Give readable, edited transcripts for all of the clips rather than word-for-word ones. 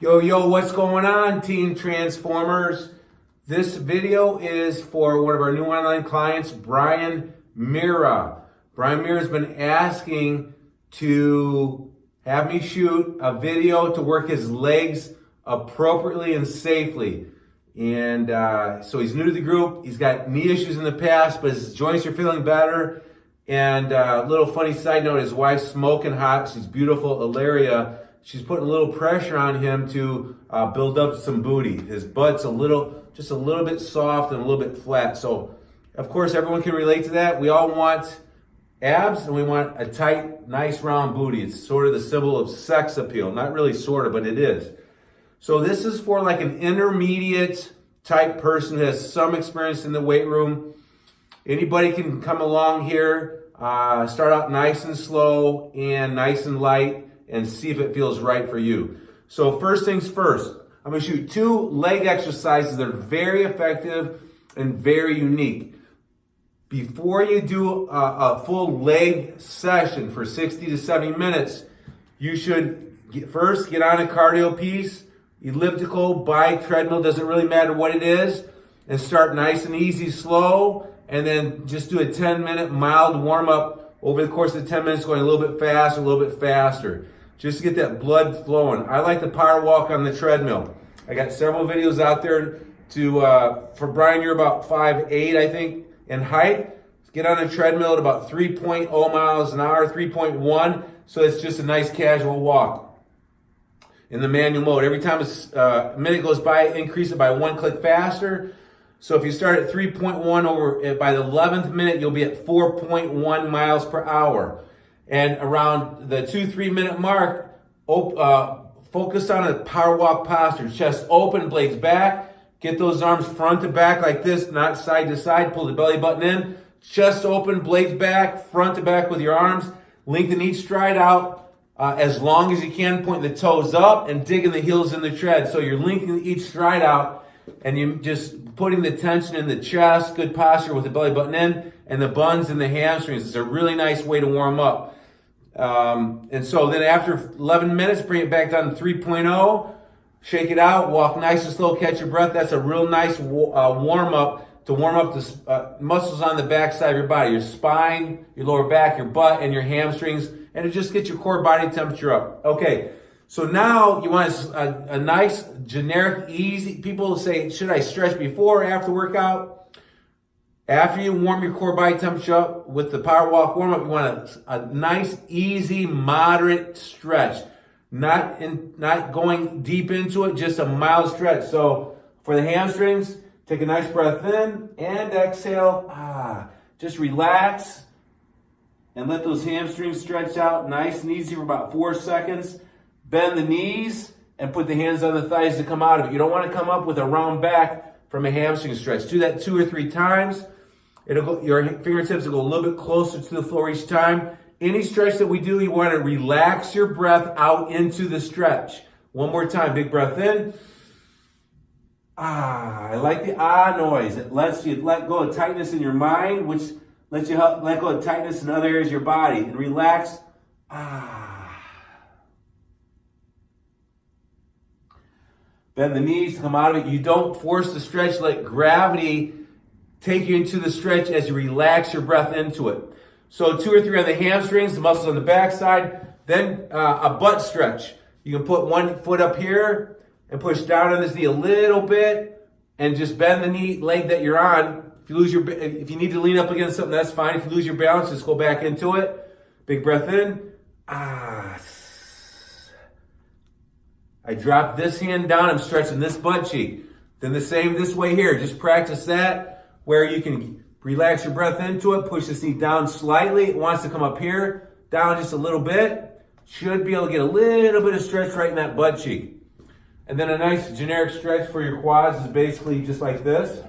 Yo, what's going on, Team Transformers? This video is for one of our new online clients, Brian Mira. Brian Mira's been asking to have me shoot a video to work his legs appropriately and safely. And so he's new to the group. He's got knee issues in the past, but his joints are feeling better. And a little funny side note, his wife's smoking hot. She's beautiful, Ilaria. She's putting a little pressure on him to build up some booty. His butt's just a little bit soft and a little bit flat. So, of course, everyone can relate to that. We all want abs and we want a tight, nice round booty. It's sort of the symbol of sex appeal. Not really sort of, but it is. So this is for like an intermediate type person who has some experience in the weight room. Anybody can come along here, start out nice and slow and nice and light, and see if it feels right for you. So first things first, I'm gonna shoot 2 leg exercises that are very effective and very unique. Before you do a full leg session for 60 to 70 minutes, you should first get on a cardio piece, elliptical, bike, treadmill, doesn't really matter what it is, and start nice and easy, slow, and then just do a 10-minute mild warm-up over the course of 10 minutes, going a little bit faster. Just to get that blood flowing. I like to power walk on the treadmill. I got several videos out there for Brian, you're about 5'8", I think, in height. Get on a treadmill at about 3.0 miles an hour, 3.1. So it's just a nice casual walk in the manual mode. Every time a minute goes by, increase it by 1 click faster. So if you start at 3.1 by the 11th minute, you'll be at 4.1 miles per hour. And around the 2-3 minute mark, focus on a power walk posture. Chest open, blades back. Get those arms front to back like this, not side to side. Pull the belly button in. Chest open, blades back, front to back with your arms. Lengthen each stride out as long as you can. Point the toes up and digging the heels in the tread. So you're lengthening each stride out and you're just putting the tension in the chest. Good posture with the belly button in and the buns and the hamstrings. It's a really nice way to warm up. And so then after 11 minutes, bring it back down to 3.0, shake it out, walk nice and slow, catch your breath. That's a real nice warm up to warm up the muscles on the back side of your body, your spine, your lower back, your butt, and your hamstrings, and it just gets your core body temperature up. Okay, so now you want a nice, generic, easy. People say, should I stretch before or after workout? After you warm your core body temperature up with the power walk warm up, you want a nice, easy, moderate stretch. Not going deep into it, just a mild stretch. So for the hamstrings, take a nice breath in and exhale. Just relax and let those hamstrings stretch out nice and easy for about 4 seconds. Bend the knees and put the hands on the thighs to come out of it. You don't want to come up with a round back from a hamstring stretch. Do that 2 or 3 times. Your fingertips will go a little bit closer to the floor each time. Any stretch that we do, you want to relax your breath out into the stretch. One more time, big breath in. I like the noise. It lets you let go of tightness in your mind, which lets you let go of tightness in other areas of your body. And relax. Bend the knees to come out of it. You don't force the stretch. Let gravity take you into the stretch as you relax your breath into it. So 2 or 3 on the hamstrings, the muscles on the backside. Then a butt stretch. You can put 1 foot up here and push down on this knee a little bit and just bend the leg that you're on. If you need to lean up against something, that's fine. If you lose your balance, just go back into it. Big breath in. I drop this hand down. I'm stretching this butt cheek. Then the same this way here. Just practice that, where you can relax your breath into it, push this knee down slightly. It wants to come up here, down just a little bit. Should be able to get a little bit of stretch right in that butt cheek. And then a nice generic stretch for your quads is basically just like this.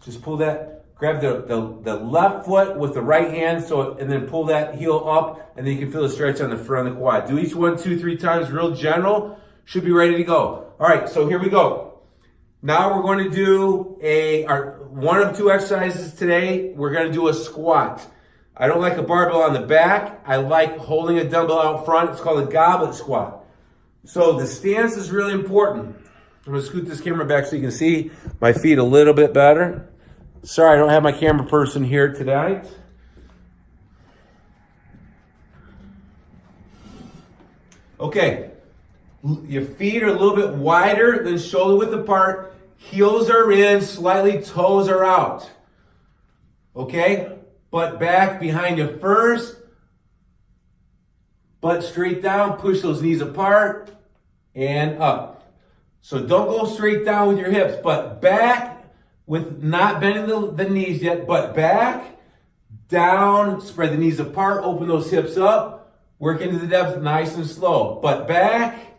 Just pull that, grab the left foot with the right hand, and then pull that heel up, and then you can feel the stretch on the front of the quad. Do each 1, 2, 3 times, real general. Should be ready to go. All right, so here we go. Now we're going to do one of 2 exercises today. We're going to do a squat. I don't like a barbell on the back. I like holding a dumbbell out front. It's called a goblet squat. So the stance is really important. I'm gonna scoot this camera back so you can see my feet a little bit better. Sorry, I don't have my camera person here tonight. Okay, your feet are a little bit wider than shoulder width apart. Heels are in, slightly toes are out. Okay, butt back behind you first. Butt straight down, push those knees apart and up. So don't go straight down with your hips, but back with not bending the knees yet, but back, down, spread the knees apart, open those hips up, work into the depth nice and slow. But back,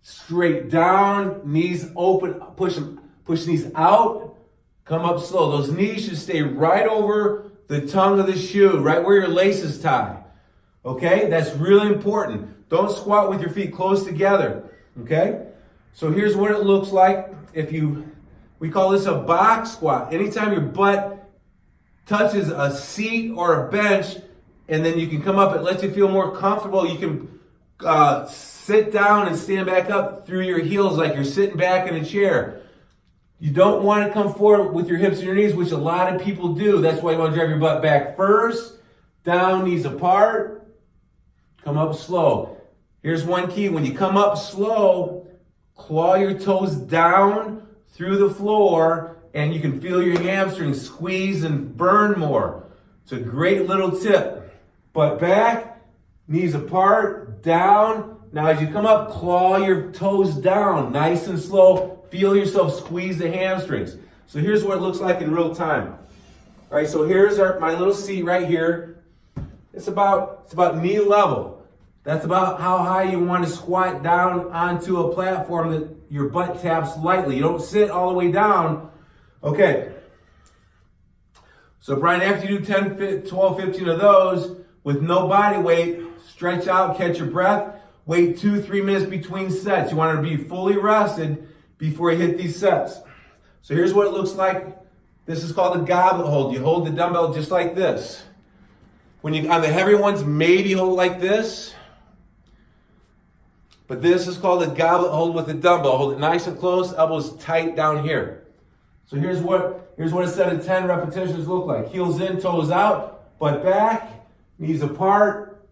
straight down, knees open, push knees out, come up slow. Those knees should stay right over the tongue of the shoe, right where your laces tie. Okay, that's really important. Don't squat with your feet close together. Okay, so here's what it looks like we call this a box squat. Anytime your butt touches a seat or a bench, and then you can come up, it lets you feel more comfortable. You can sit down and stand back up through your heels like you're sitting back in a chair. You don't want to come forward with your hips and your knees, which a lot of people do. That's why you want to drive your butt back first, down, knees apart, come up slow. Here's one key. When you come up slow, claw your toes down through the floor, and you can feel your hamstrings squeeze and burn more. It's a great little tip. Butt back, knees apart, down. Now as you come up, claw your toes down, nice and slow. Feel yourself squeeze the hamstrings. So here's what it looks like in real time. All right, so here's my little seat right here. It's about knee level. That's about how high you want to squat down onto a platform that your butt taps lightly. You don't sit all the way down. Okay. So Brian, after you do 10, 12, 15 of those with no body weight, stretch out, catch your breath, wait 2-3 minutes between sets. You want to be fully rested before you hit these sets. So here's what it looks like. This is called a goblet hold. You hold the dumbbell just like this. When you on the heavy ones, maybe hold like this. But this is called a goblet hold with a dumbbell. Hold it nice and close, elbows tight down here. So here's what a set of 10 repetitions look like. Heels in, toes out, butt back, knees apart.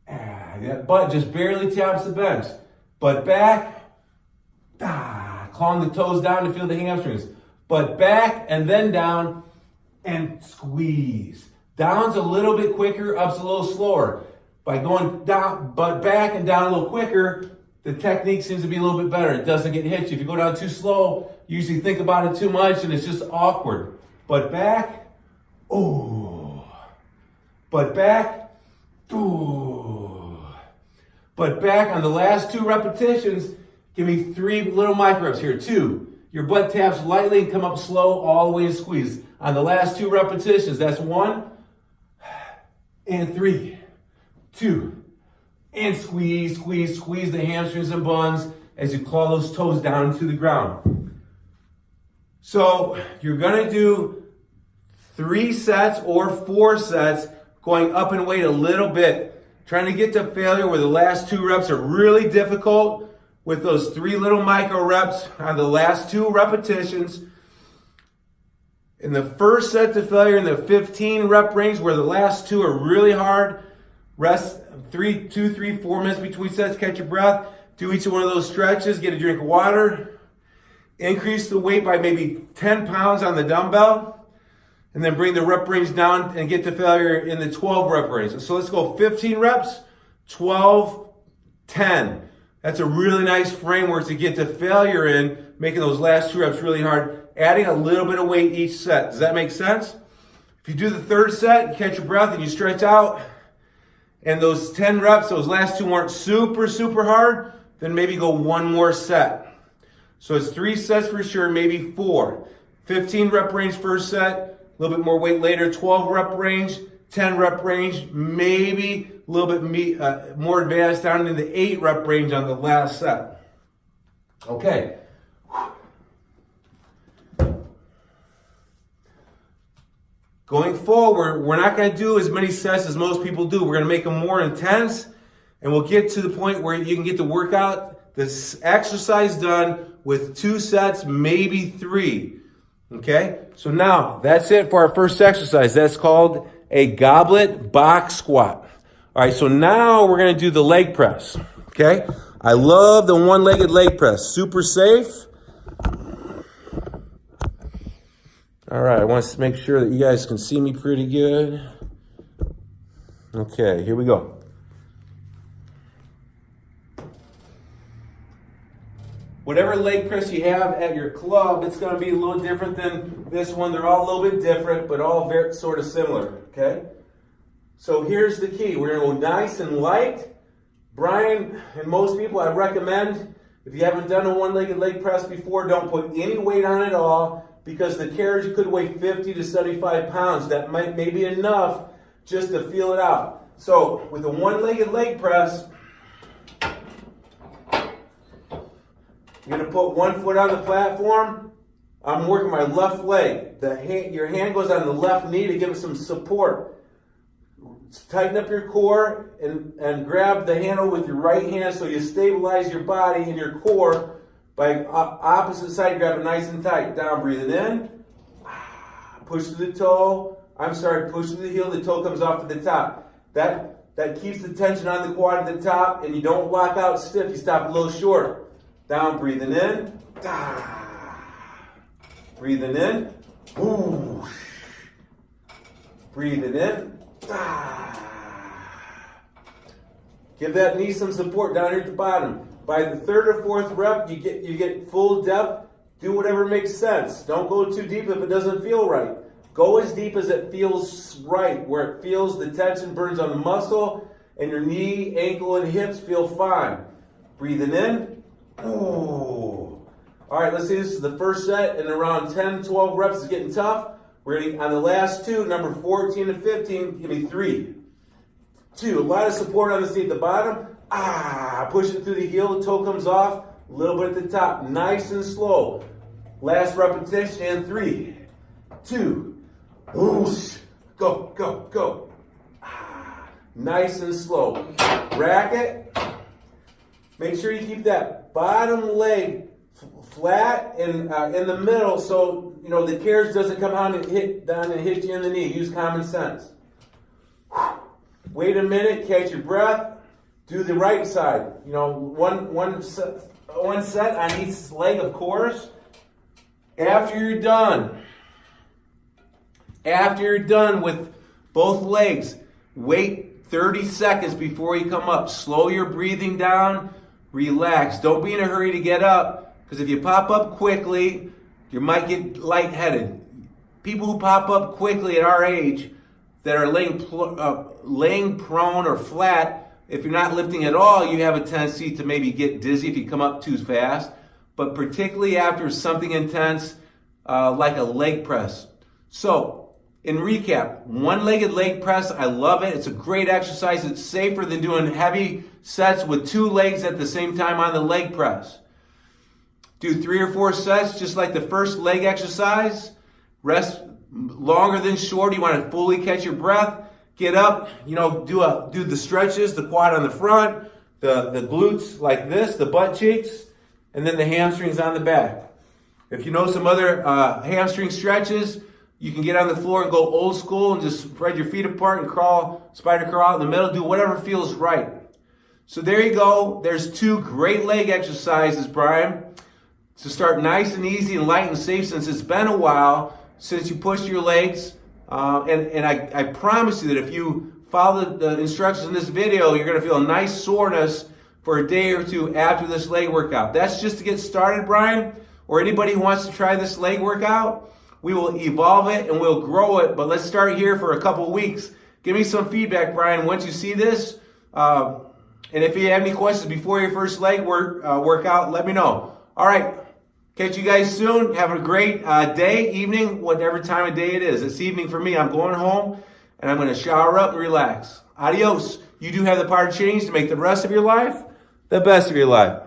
That butt just barely taps the bench. Butt back, clawing the toes down to feel the hamstrings. Butt back and then down and squeeze. Down's a little bit quicker, up's a little slower. By going down, butt back and down a little quicker, the technique seems to be a little bit better. It doesn't get hit you. If you go down too slow, you usually think about it too much and it's just awkward. Butt back, ooh. Butt back, ooh. Butt back on the last 2 repetitions, give me 3 little micro reps here. 2. Your butt taps lightly and come up slow all the way and squeeze. On the last 2 repetitions, that's 1 and 3. 2, and squeeze the hamstrings and buns as you claw those toes down to the ground. So you're gonna do 3 sets or 4 sets, going up in weight a little bit, trying to get to failure where the last 2 reps are really difficult with those 3 little micro reps on the last 2 repetitions. In the first set to failure in the 15 rep range where the last 2 are really hard, rest 2, 3, 4 minutes between sets, catch your breath, do each one of those stretches, get a drink of water, increase the weight by maybe 10 pounds on the dumbbell, and then bring the rep range down and get to failure in the 12 rep range. So let's go 15 reps, 12, 10. That's a really nice framework to get to failure in, making those last 2 reps really hard, adding a little bit of weight each set. Does that make sense? If you do the 3rd set, you catch your breath and you stretch out, and those 10 reps, those last 2 weren't super hard, then maybe go 1 more set. So it's 3 sets for sure, maybe 4. 15 rep range first set, a little bit more weight later, 12 rep range, 10 rep range, maybe a little bit more advanced down into the 8 rep range on the last set. Okay. Going forward, we're not going to do as many sets as most people do. We're going to make them more intense, and we'll get to the point where you can get the workout, this exercise done with 2 sets, maybe 3. Okay? So now, that's it for our first exercise. That's called a Goblet Box Squat. All right, so now we're going to do the leg press. Okay? I love the one-legged leg press. Super safe. All right, I want to make sure that you guys can see me pretty good. Okay, here we go. Whatever leg press you have at your club, it's going to be a little different than this one. They're all a little bit different, but all very sort of similar, okay? So here's the key. We're going to go nice and light. Brian and most people, I recommend, if you haven't done a one-legged leg press before, don't put any weight on it at all, because the carriage could weigh 50 to 75 pounds. That may be enough just to feel it out. So with a one-legged leg press, you're going to put one foot on the platform. I'm working my left leg. Your hand goes on the left knee to give it some support. Tighten up your core and grab the handle with your right hand so you stabilize your body and your core. By opposite side, grab it nice and tight. Down, breathing in. Push to the toe. Push to the heel. The toe comes off to the top. That keeps the tension on the quad at the top, and you don't lock out stiff. You stop a little short. Down, breathing in. Breathing in. Whoosh. Breathing in. Give that knee some support down here at the bottom. By the 3rd or 4th rep, you get full depth. Do whatever makes sense. Don't go too deep if it doesn't feel right. Go as deep as it feels right, where it feels the tension burns on the muscle, and your knee, ankle, and hips feel fine. Breathing in. Ooh. All right, let's see. This is the first set, and around 10, 12 reps is getting tough. We're going to, on the last 2, number 14 and 15, give me 3, 2. A lot of support on the knee at the bottom. Push it through the heel, the toe comes off, a little bit at the top, nice and slow. Last repetition, and 3, 2, whoosh, go, go, go. Nice and slow. Rack it. Make sure you keep that bottom leg flat and in the middle, so the carriage doesn't come down and hit you in the knee. Use common sense. Wait a minute, catch your breath. Do the right side. One set on each leg, of course. After you're done with both legs, wait 30 seconds before you come up. Slow your breathing down. Relax. Don't be in a hurry to get up, because if you pop up quickly, you might get lightheaded. People who pop up quickly at our age that are laying prone or flat, if you're not lifting at all, you have a tendency to maybe get dizzy if you come up too fast. But particularly after something intense, like a leg press. So, in recap, one-legged leg press, I love it. It's a great exercise. It's safer than doing heavy sets with 2 legs at the same time on the leg press. Do 3 or 4 sets, just like the first leg exercise. Rest longer than short. You want to fully catch your breath. Get up, do the stretches, the quad on the front, the glutes like this, the butt cheeks, and then the hamstrings on the back. If you know some other hamstring stretches, you can get on the floor and go old school and just spread your feet apart and crawl, spider crawl out in the middle. Do whatever feels right. So there you go. There's 2 great leg exercises, Brian, to start nice and easy and light and safe, since it's been a while since you pushed your legs. And I promise you that if you follow the instructions in this video, you're going to feel a nice soreness for a day or 2 after this leg workout. That's just to get started, Brian, or anybody who wants to try this leg workout. We will evolve it and we'll grow it, but let's start here for a couple weeks. Give me some feedback, Brian, once you see this. And if you have any questions before your first leg workout, let me know. All right. Catch you guys soon. Have a great day, evening, whatever time of day it is. It's evening for me. I'm going home, and I'm going to shower up and relax. Adios. You do have the power to change to make the rest of your life the best of your life.